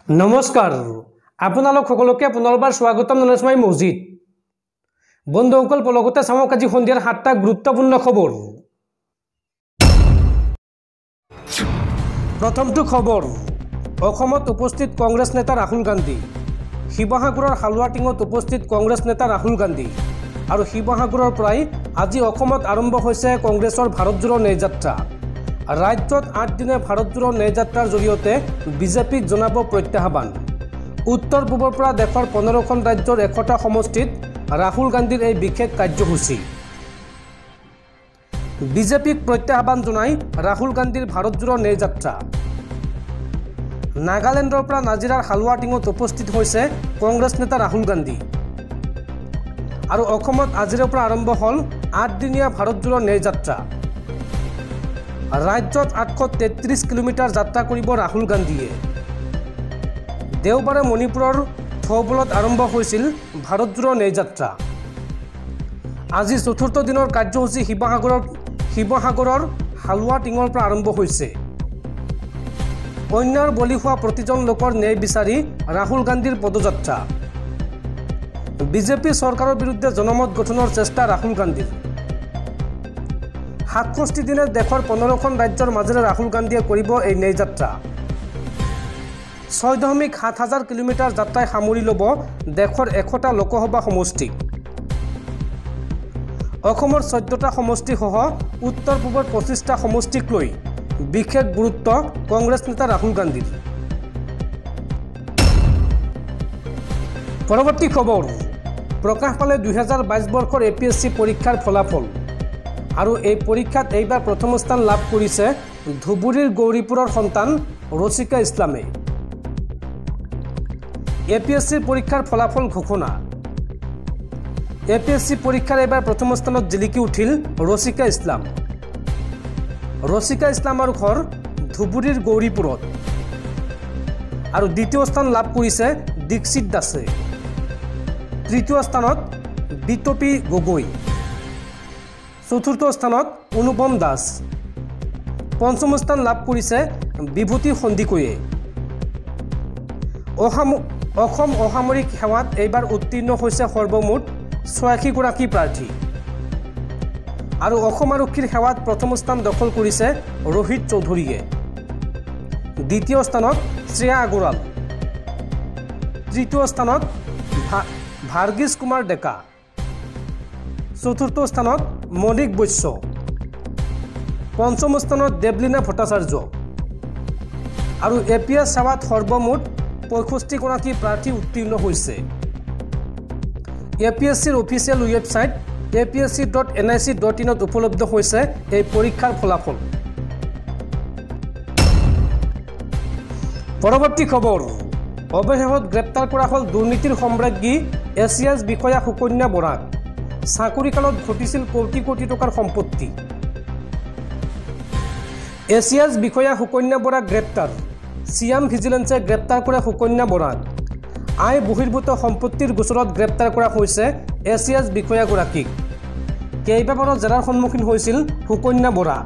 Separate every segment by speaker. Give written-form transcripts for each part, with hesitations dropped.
Speaker 1: নমস্কাৰ আপোনালোক সকলোকে পুনৰবাৰ স্বাগতম জনাইছো মই মজিদ বন্ধুসকল পলকতে চাওক আজি সন্ধিয়াৰ 7টা গুৰুত্বপূৰ্ণ খবৰ প্ৰথমটো খবৰ অসমত উপস্থিত কংগ্ৰেছ নেতা ৰাহুল গান্ধী শিৱসাগৰৰ হালুৱাটিঙত উপস্থিত কংগ্ৰেছ নেতা ৰাহুল গান্ধী আৰু শিৱসাগৰৰ পৰাই আজি অসমত আৰম্ভ হৈছে কংগ্ৰেছৰ ভাৰত জোড়ো ন্যায়যাত্ৰা ৰাজ্যত 8 দিনে ভাৰত জোড়ো ন্যায়যাত্ৰাৰ জৰিয়তে বিজেপিক জনাব প্ৰত্যাহ্বান উত্তৰ পূবৰ পৰা দেশৰ 15খন ৰাজ্যৰ 1টা সমষ্টিত ৰাহুল গান্ধীৰ এই বিশেষ কাৰ্যসূচী বিজেপিক প্ৰত্যাহ্বান জনাই ৰাহুল গান্ধীৰ ভাৰত জোড়ো ন্যায়যাত্ৰা নাগালেণ্ডৰ পৰা নাজিৰাৰ হালুৱাটিঙত উপস্থিত হৈছে কংগ্ৰেছ নেতা ৰাহুল গান্ধী আৰু অসমত আজিৰ পৰা আৰম্ভ হ'ল 8 দিনীয়া ভাৰত জোড়ো ন্যায়যাত্ৰা ৰাজ্যত 833 কিলোমিটাৰ যাত্ৰা কৰিব ৰাহুল গান্ধীয়ে দেওবাৰে মণিপুৰৰ থৌবলত আৰম্ভ হৈছিল ভাৰত জোড়ো ন্যায়যাত্ৰা আজি চতুৰ্থ দিনৰ কাৰ্যসূচী শিৱসাগৰৰ হালুৱাটিঙৰ পৰা আৰম্ভ হৈছে অন্যাৰ বলি হোৱা প্ৰতিজন লোকৰ ন্যায় বিচাৰি ৰাহুল গান্ধীৰ পদযাত্ৰা বিজেপি চৰকাৰৰ বিৰুদ্ধে জনমত গঠনৰ চেষ্টা ৰাহুল গান্ধীৰ 67 দিনে দেশৰ 15খন ৰাজ্যৰ মাজেৰে ৰাহুল গান্ধীয়ে কৰিব এই ন্যায়যাত্ৰা 6.7000 কিলোমিটাৰ যাত্ৰাই সামৰি ল'ব দেশৰ 100টা লোকসভা সমষ্টি অসমৰ 14টা সমষ্টি সহ উত্তৰ পূবৰ 25টা সমষ্টিক লৈ বিশেষ গুৰুত্ব কংগ্ৰেছ নেতা ৰাহুল গান্ধীৰ পৰৱৰ্তী খবৰ প্ৰকাশ পালে 2022 বৰ্ষৰ এপিএছচি পৰীক্ষাৰ ফলাফল আৰু এই পৰীক্ষাত এইবাৰ প্ৰথম স্থান লাভ কৰিছে ধুবুৰীৰ গৌৰীপুৰৰ সন্তান ৰচিকা ইছলামে এপিএছচি পৰীক্ষাৰ ফলাফল ঘোষণা এপিএছচি পৰীক্ষাৰ এইবাৰ প্ৰথম স্থানত জিলিকি উঠিল ৰচিকা ইছলামৰ ঘৰ ধুবুৰীৰ গৌৰীপুৰত আৰু দ্বিতীয় স্থান লাভ কৰিছে দীক্ষিত দাসে তৃতীয় স্থানত বিতপী গগৈ চতুৰ্থ স্থানত অনুপম দাস পঞ্চম স্থান লাভ কৰিছে বিভূতি সন্দিকৈয়ে অসম অসামৰিক সেৱাত এইবাৰ উত্তীৰ্ণ হৈছে সৰ্বমুঠ 86 গৰাকী প্ৰাৰ্থী আৰু অসম আৰক্ষীৰ সেৱাত প্ৰথম স্থান দখল কৰিছে ৰোহিত চৌধুৰীয়ে দ্বিতীয় স্থানত শ্ৰেয়া আগৰৱাল তৃতীয় স্থানত ভাৰ্গীছ কুমাৰ ডেকা চতুৰ্থ স্থানত মণিক বৈশ্য পঞ্চম স্থানত দেৱলীনা ভট্টাচাৰ্য আৰু এপিএছ সেৱাত সৰ্বমুঠ 65 গৰাকী প্ৰাৰ্থী উত্তীৰ্ণ হৈছে এপিএছচিৰ অফিচিয়েল ৱেবছাইট apsc.nic.in ত উপলব্ধ হৈছে এই পৰীক্ষাৰ ফলাফল পৰৱৰ্তী খবৰ অৱশেষত গ্ৰেপ্তাৰ কৰা হ'ল দুৰ্নীতিৰ সম্ৰাজ্ঞী এছিয়াছ বিষয়া সুকন্যা বৰাক চাকৰি কালত ঘটিছিল কোটি কোটি টকাৰ সম্পত্তি এছিয়াছ বিষয়া সুকন্যা বৰাক গ্ৰেপ্তাৰ চিয়াম ভিজিলেন্সে গ্ৰেপ্তাৰ কৰে সুকন্যা বৰাক আই বহিৰ্ভূত সম্পত্তিৰ গোচৰত গ্ৰেপ্তাৰ কৰা হৈছে এছিয়াছ বিষয়াগৰাকীক কেইবাবাৰো জেৰাৰ সন্মুখীন হৈছিল সুকন্যা বৰা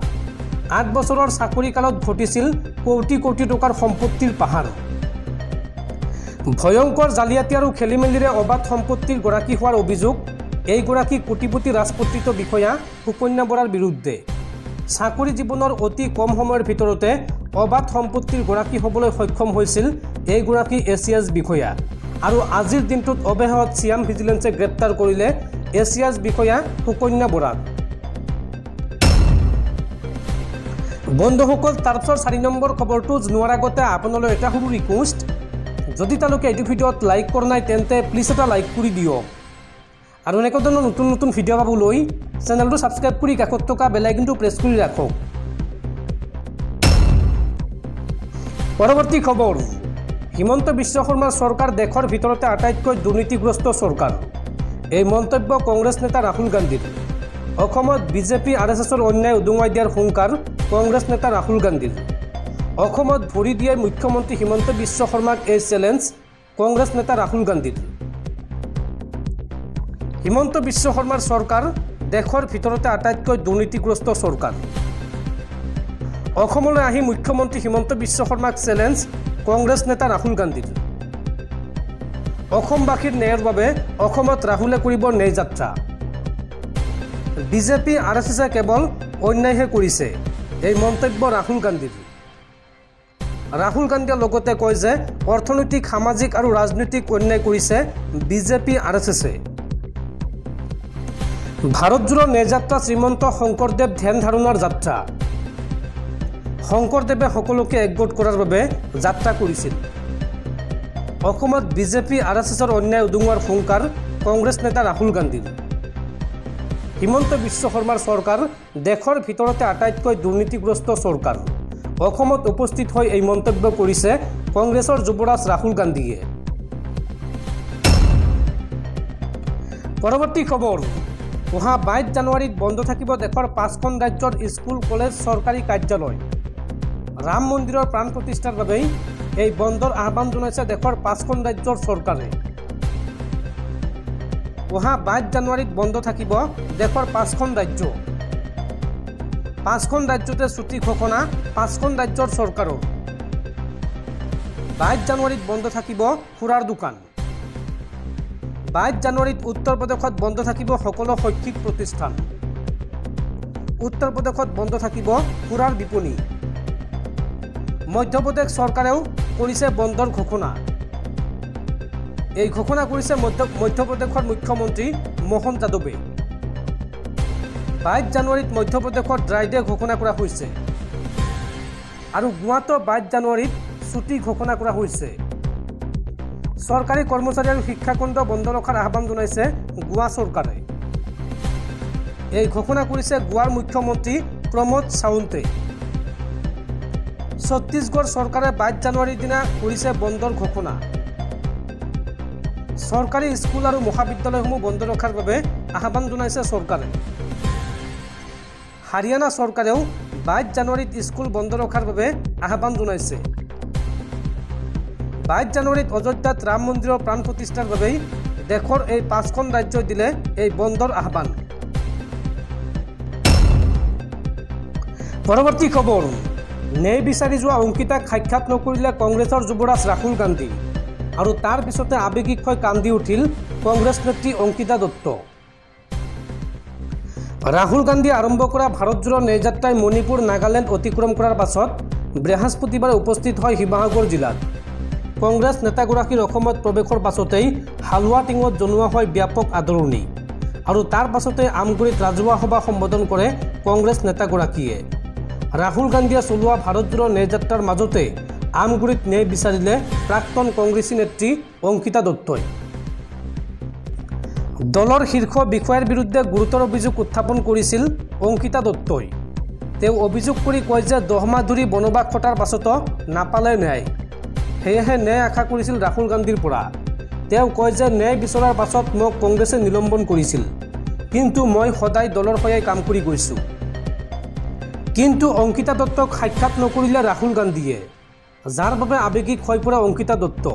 Speaker 1: 8 বছৰৰ চাকৰি কালত ঘটিছিল কোটি কোটি টকাৰ সম্পত্তিৰ পাহাৰ ভয়ংকৰ জালিয়াতি আৰু খেলিমেলিৰে অবাধ সম্পত্তিৰ গৰাকী হোৱাৰ অভিযোগ এইগৰাকী কোটিপতি ৰাজপত্ৰিত বিষয়া সুকন্যা বৰাৰ বিৰুদ্ধে চাকৰি জীৱনৰ অতি কম সময়ৰ ভিতৰতে অবাধ সম্পত্তিৰ গৰাকী হ'বলৈ সক্ষম হৈছিল এইগৰাকী এছিয়াছ বিষয়া আৰু আজিৰ দিনটোত অৱশেষত চিয়াম ভিজিলেন্সে গ্ৰেপ্তাৰ কৰিলে এছিয়াছ বিষয়া সুকন্যা বৰাক বন্ধুসকল তাৰপিছত 4 নম্বৰ খবৰটো জনোৱাৰ আগতে আপোনালৈ এটা সৰু ৰিকুৱেষ্ট যদি তালোকে এই ভিডিঅ'ত লাইক কৰা নাই তেন্তে প্লিজ এটা লাইক কৰি দিয়ক আৰু এনেকুৱা ধৰণৰ নতুন নতুন ভিডিঅ' পাবলৈ চেনেলটো সাবস্ক্ৰাইব কৰি কাষত থকা বেল আইকনটো প্ৰেছ কৰি ৰাখক পৰৱৰ্তী খবৰ হিমন্ত বিশ্ব শৰ্মাৰ চৰকাৰ দেশৰ ভিতৰতে আটাইতকৈ দুৰ্নীতিগ্ৰস্ত চৰকাৰ এই মন্তব্য কংগ্ৰেছ নেতা ৰাহুল গান্ধীৰ অসমত বিজেপি আৰএছএছৰ অন্যায় উদঙাই দিয়াৰ হুংকাৰ কংগ্ৰেছ নেতা ৰাহুল গান্ধীৰ অসমত ভৰি দিয়াই মুখ্যমন্ত্ৰী হিমন্ত বিশ্ব শৰ্মাক এই চেলেঞ্জ কংগ্ৰেছ নেতা ৰাহুল গান্ধীৰ হিমন্ত বিশ্ব শৰ্মাৰ চৰকাৰ দেশৰ ভিতৰতে আটাইতকৈ দুৰ্নীতিগ্ৰস্ত চৰকাৰ অসমলৈ আহি মুখ্যমন্ত্ৰী হিমন্ত বিশ্ব শৰ্মাক চেলেঞ্জ কংগ্ৰেছ নেতা ৰাহুল গান্ধীৰ। অসমবাসীৰ ন্যায়ৰ বাবে অসমত ৰাহুলে কৰিব ন্যায় যাত্ৰা। বিজেপি RSSে কেৱল অন্যায়হে কৰিছে, এই মন্তব্য ৰাহুল গান্ধীৰ। ৰাহুল গান্ধীয়ে লগতে কয় যে অৰ্থনৈতিক, সামাজিক আৰু ৰাজনৈতিক অন্যায় কৰিছে বিজেপি RSSে। ভাৰতজোৰা ন্যায় যাত্ৰা শ্ৰীমন্ত শংকৰদেৱ ধ্যান ধাৰণাৰ যাত্ৰা। শংকৰদেৱে সকলোকে একগোট কৰাৰ বাবে যাত্ৰা কৰিছিল। অসমত বিজেপি RSSৰ অন্যায় উদঙোৱাৰ হুংকাৰ কংগ্ৰেছ নেতা ৰাহুল গান্ধীৰ। হিমন্ত বিশ্ব শৰ্মাৰ চৰকাৰ দেশৰ ভিতৰতে আটাইতকৈ দুৰ্নীতিগ্ৰস্ত চৰকাৰ। অসমত উপস্থিত হৈ এই মন্তব্য কৰিছে কংগ্ৰেছৰ যুৱৰাজ ৰাহুল গান্ধীয়ে। পৰৱৰ্তী খবৰ, অহা 22 জানুৱাৰীত বন্ধ থাকিব দেশৰ 5খন ৰাজ্যৰ স্কুল, কলেজ, চৰকাৰী কাৰ্যালয়। ৰাম মন্দিৰৰ প্ৰাণ প্ৰতিষ্ঠাৰ বাবেই এই বন্ধৰ আহ্বান জনাইছে দেশৰ 5খন ৰাজ্যৰ চৰকাৰে। অহা 22 জানুৱাৰীত বন্ধ থাকিব দেশৰ 5খন ৰাজ্য। 5খন ৰাজ্যতে ছুটি ঘোষণা 5খন ৰাজ্যৰ চৰকাৰৰ। 22 জানুৱাৰীত বন্ধ থাকিব সুৰাৰ দোকান। 22 জানুৱাৰীত উত্তৰ প্ৰদেশত বন্ধ থাকিব সকলো শৈক্ষিক প্ৰতিষ্ঠান। উত্তৰ প্ৰদেশত বন্ধ থাকিব সুৰাৰ বিপণী। মধ্যপ্ৰদেশ চৰকাৰেও কৰিছে বন্ধৰ ঘোষণা। এই ঘোষণা কৰিছে মধ্যপ্ৰদেশৰ মুখ্যমন্ত্ৰী মোহন যাদৱে। 22 জানুৱাৰীত মধ্যপ্ৰদেশত ড্ৰাই ডে ঘোষণা কৰা হৈছে আৰু গোৱাতো 22 জানুৱাৰীত ছুটি ঘোষণা কৰা হৈছে। চৰকাৰী কৰ্মচাৰী আৰু শিক্ষাখণ্ড বন্ধ ৰখাৰ আহ্বান জনাইছে গোৱা চৰকাৰে। এই ঘোষণা কৰিছে গোৱাৰ মুখ্যমন্ত্ৰী প্ৰমোদ সাৱন্তে। ছত্তীশগড় চৰকাৰে 22 জানুৱাৰীৰ দিনা কৰিছে বন্ধৰ ঘোষণা। চৰকাৰী স্কুল আৰু মহাবিদ্যালয়সমূহ বন্ধ ৰখাৰ বাবে আহ্বান জনাইছে চৰকাৰে। হাৰিয়ানা চৰকাৰেও 22 জানুৱাৰীত স্কুল বন্ধ ৰখাৰ বাবে আহ্বান জনাইছে। 22 জানুৱাৰীত অযোধ্যাত ৰাম মন্দিৰৰ প্ৰাণ প্ৰতিষ্ঠাৰ বাবেই দেশৰ এই 5খন ৰাজ্যই দিলে এই বন্ধৰ আহ্বান। পৰৱৰ্তী খবৰ, ন্যায় বিচাৰি যোৱা অংকিতাক সাক্ষাৎ নকৰিলে কংগ্ৰেছৰ যুৱৰাজ ৰাহুল গান্ধী আৰু তাৰ পিছতে আৱেগিক হৈ কান্দি উঠিল কংগ্ৰেছ নেত্ৰী অংকিতা দত্ত। ৰাহুল গান্ধীয়ে আৰম্ভ কৰা ভাৰতজোৰা ন্যায় যাত্ৰাই মণিপুৰ, নাগালেণ্ড অতিক্ৰম কৰাৰ পাছত বৃহস্পতিবাৰে উপস্থিত হয় শিৱসাগৰ জিলাত। কংগ্ৰেছ নেতাগৰাকীৰ অসমত প্ৰৱেশৰ পাছতেই হালোৱা টিঙত জনোৱা হয় ব্যাপক আদৰণি আৰু তাৰ পাছতে আমগুৰিত ৰাজহুৱা সভা সম্বোধন কৰে কংগ্ৰেছ নেতাগৰাকীয়ে। ৰাহুল গান্ধীয়ে চলোৱা ভাৰতজোৰা ন্যায় যাত্ৰাৰ মাজতে আমগুৰিত ন্যায় বিচাৰিলে প্ৰাক্তন কংগ্ৰেছী নেত্ৰী অংকিতা দত্তই। দলৰ শীৰ্ষ বিষয়াৰ বিৰুদ্ধে গুৰুতৰ অভিযোগ উত্থাপন কৰিছিল অংকিতা দত্তই। তেওঁ অভিযোগ কৰি কয় যে 10 মাহ ধৰি বনবাস খটাৰ পাছতো নাপালে ন্যায়, সেয়েহে ন্যায় আশা কৰিছিল ৰাহুল গান্ধীৰ পৰা। তেওঁ কয় যে ন্যায় বিচৰাৰ পাছত মোক কংগ্ৰেছে নিলম্বন কৰিছিল, কিন্তু মই সদায় দলৰ হৈ কাম কৰি গৈছোঁ। কিন্তু অংকিতা দত্তক সাক্ষাৎ নকৰিলে ৰাহুল গান্ধীয়ে, যাৰ বাবে আৱেগিক হৈ পৰে অংকিতা দত্ত।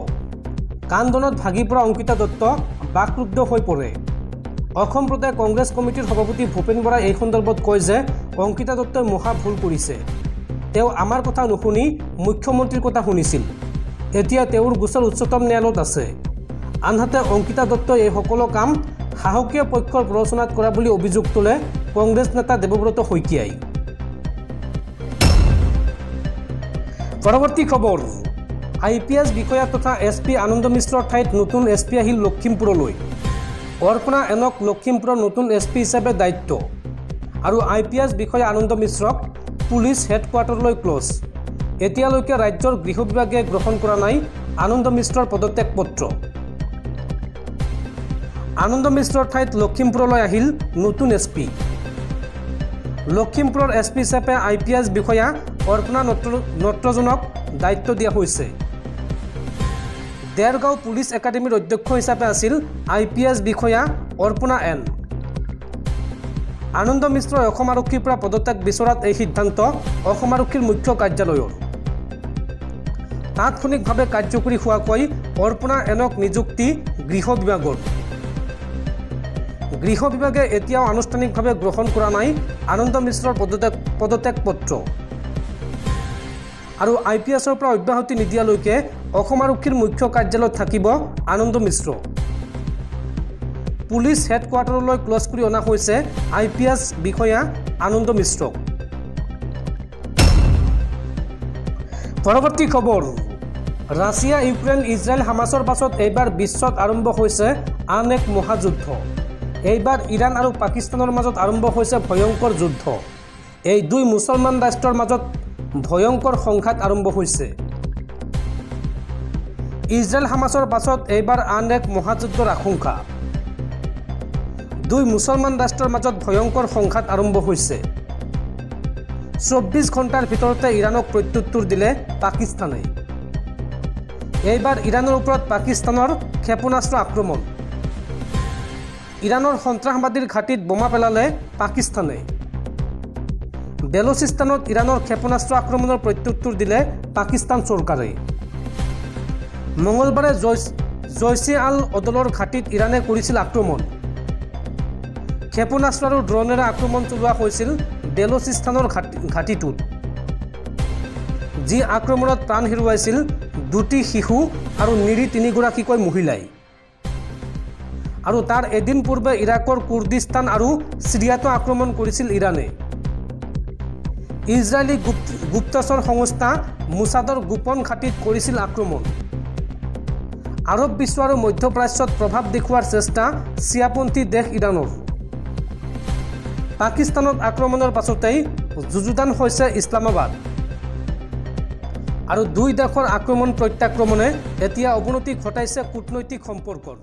Speaker 1: কান্দনত ভাগি পৰা অংকিতা দত্ত বাকৰুদ্ধ হৈ পৰে। অসম প্ৰদেশ কংগ্ৰেছ কমিটিৰ সভাপতি ভূপেন বৰাই এই সন্দৰ্ভত কয় যে অংকিতা দত্তই মহা ভুল কৰিছে। তেওঁ আমাৰ কথা নুশুনি মুখ্যমন্ত্ৰীৰ কথা শুনিছিল। এতিয়া তেওঁৰ গোচৰ উচ্চতম ন্যায়ালয়ত আছে। আনহাতে অংকিতা দত্তই এই সকলো কাম সাহসীয় পক্ষৰ প্ৰৰোচনাত কৰা বুলি অভিযোগ তোলে কংগ্ৰেছ নেতা দেৱব্ৰত শইকীয়াই। পৰৱৰ্তী খবৰ, IPS বিষয়া তথা SP আনন্দ মিশ্ৰৰ ঠাইত নতুন SP আহিল লখিমপুৰলৈ। অৰ্পণা এনক লখিমপুৰৰ নতুন SP হিচাপে দায়িত্ব আৰু IPS বিষয়া আনন্দ মিশ্ৰক পুলিচ হেডকোৱাৰ্টাৰলৈ ক্লজ। এতিয়ালৈকে ৰাজ্যৰ গৃহ বিভাগে গ্ৰহণ কৰা নাই আনন্দ মিশ্ৰৰ পদত্যাগ পত্ৰ। আনন্দ মিশ্ৰৰ ঠাইত লখিমপুৰলৈ আহিল নতুন SP। লখিমপুৰৰ SP হিচাপে IPS বিষয়া অৰ্পণা নট্ৰজনক দায়িত্ব দিয়া হৈছে। দেৰগাঁও পুলিচ একাডেমীৰ অধ্যক্ষ হিচাপে আছিল IPS বিষয়া অৰ্পণা এন। আনন্দ মিশ্ৰই অসম আৰক্ষীৰ পৰা পদত্যাগ বিচৰাত এই সিদ্ধান্ত অসম আৰক্ষীৰ মুখ্য কাৰ্যালয়ৰ। তাৎক্ষণিকভাৱে কাৰ্যকৰী হোৱাকৈ অৰ্পণা এনক নিযুক্তি গৃহ বিভাগৰ। গৃহ বিভাগে এতিয়াও আনুষ্ঠানিকভাৱে গ্ৰহণ কৰা নাই আনন্দ মিশ্ৰৰ পদত্যাগ পত্ৰ। আৰু IPSৰ পৰা অব্যাহতি নিদিয়ালৈকে অসম আৰক্ষীৰ মুখ্য কাৰ্যালয়ত থাকিব আনন্দ মিশ্ৰ। পুলিচ হেডকোৱাৰ্টাৰলৈ ক্লজ কৰি অনা হৈছে IPS বিষয়া আনন্দ মিশ্ৰক। পৰৱৰ্তী খবৰ, ৰাছিয়া ইউক্ৰেইন ইজৰাইল হামাছৰ পাছত এইবাৰ বিশ্বত আৰম্ভ হৈছে আন এক মহাযুদ্ধ। এইবাৰ ইৰাণ আৰু পাকিস্তানৰ মাজত আৰম্ভ হৈছে ভয়ংকৰ যুদ্ধ। এই দুই মুছলমান ৰাষ্ট্ৰৰ মাজত ভয়ংকৰ সংঘাত আৰম্ভ হৈছে। ইজৰাইল হামাছৰ পাছত এইবাৰ আন এক মহাযুদ্ধৰ আশংকা। দুই মুছলমান ৰাষ্ট্ৰৰ মাজত ভয়ংকৰ সংঘাত আৰম্ভ হৈছে। 24 ঘণ্টাৰ ভিতৰতে ইৰাণক প্ৰত্যুত্তৰ দিলে পাকিস্তানে। এইবাৰ ইৰাণৰ ওপৰত পাকিস্তানৰ ক্ষেপণাস্ত্ৰ আক্ৰমণ। ইৰাণৰ সন্ত্ৰাসবাদীৰ ঘাটিত বোমা পেলালে পাকিস্তানে। বেলুচিস্তানত ইৰাণৰ ক্ষেপণাস্ত্ৰ আক্ৰমণৰ প্ৰত্যুত্তৰ দিলে পাকিস্তান চৰকাৰে। মঙলবাৰে জয়ছে আল অদলৰ ঘাটিত ইৰাণে কৰিছিল আক্ৰমণ। ক্ষেপণাস্ত্ৰ আৰু ড্ৰোনেৰে আক্ৰমণ চলোৱা হৈছিল বেলুচিস্তানৰ ঘাটিটোত, যি আক্ৰমণত প্ৰাণ হেৰুৱাইছিল 2টি শিশু আৰু নিৰী 3গৰাকীকৈ মহিলাই। আৰু তাৰ এদিন পূৰ্বে ইৰাকৰ কুৰ্দিস্তান আৰু চিৰিয়াতো আক্ৰমণ কৰিছিল ইৰাণে। ইজৰাইলী গুপ্তচৰ সংস্থা মোছাদৰ গোপন ঘাটিত কৰিছিল আক্ৰমণ। আৰৱ বিশ্ব আৰু মধ্যপ্ৰাচ্যত প্ৰভাৱ দেখুওৱাৰ চেষ্টা চিয়াপন্থী দেশ ইৰাণৰ। পাকিস্তানত আক্ৰমণৰ পাছতেই যুঁজুদান হৈছে ইছলামাবাদ। আৰু দুই দেশৰ আক্ৰমণ প্ৰত্যাক্ৰমণে এতিয়া অৱনতি ঘটাইছে কূটনৈতিক সম্পৰ্কৰ।